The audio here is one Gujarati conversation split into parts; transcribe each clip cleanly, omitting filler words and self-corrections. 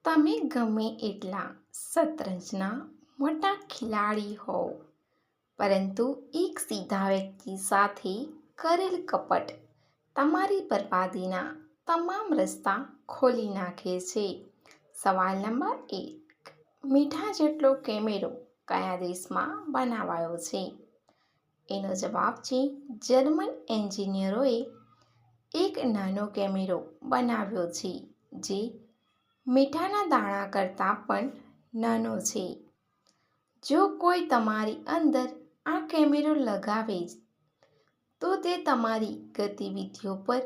તમે ગમે એટલા શતરંજના મોટા ખેલાડી હોવ, પરંતુ એક સીધા વ્યક્તિ સાથે કરેલ કપટ તમારી બરબાદીના તમામ રસ્તા ખોલી નાખે છે. સવાલ નંબર 1. મીઠા જેટલો કેમેરો કયા દેશમાં બનાવાયો છે? એનો જવાબ છે જર્મન એન્જિનિયરોએ એક નાનો કેમેરો બનાવ્યો છે જે મીઠાના દાણા કરતાં પણ નાનો છે. જો કોઈ તમારી અંદર આ કેમેરો લગાવે તો તે તમારી ગતિવિધિઓ પર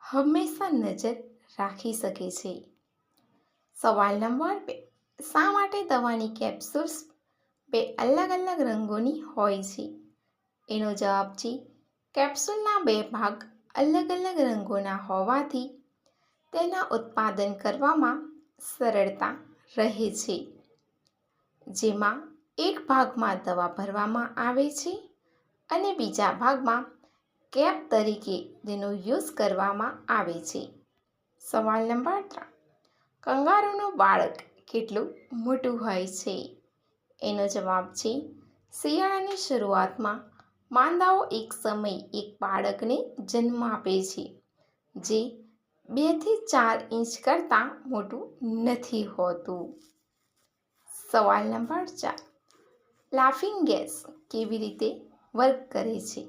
હંમેશા નજર રાખી શકે છે. સવાલ નંબર 2. શા માટે દવાની કેપ્સ્યુલ્સ 2 અલગ અલગ રંગોની હોય છે? એનો જવાબ છે કેપ્સ્યુલના 2 ભાગ અલગ અલગ રંગોના હોવાથી તેના ઉત્પાદન કરવામાં સરળતા રહે છે. જેમાં એક ભાગમાં દવા ભરવામાં આવે છે અને બીજા ભાગમાં કેપ તરીકે તેનો યુઝ કરવામાં આવે છે. સવાલ નંબર 3. કંગારૂનું બાળક કેટલું મોટું હોય છે? એનો જવાબ છે શિયાળાની શરૂઆતમાં માંદાઓ એક સમયે એક બાળકને જન્મ આપે છે જે 2 થી 4 ઇંચ કરતાં મોટું નથી હોતું. સવાલ નંબર 4. લાફિંગ ગેસ કેવી રીતે વર્ક કરે છે?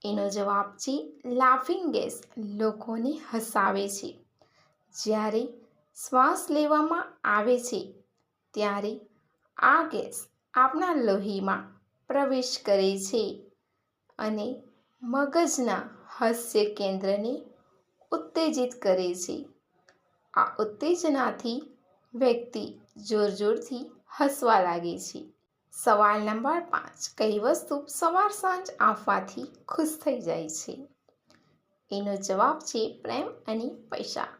એનો જવાબ છે લાફિંગ ગેસ લોકોને હસાવે છે. જ્યારે શ્વાસ લેવામાં આવે છે ત્યારે આ ગેસ આપણા લોહીમાં પ્રવેશ કરે છે અને મગજના હાસ્ય કેન્દ્રને ઉત્તેજિત કરે છે. આ ઉત્તેજનાથી વ્યક્તિ જોરજોરથી હસવા લાગે છે. સવાલ નંબર 5. કઈ વસ્તુ સવાર સાંજ આપવાથી ખુશ થઈ જાય છે? એનો જવાબ છે પ્રેમ અને પૈસા.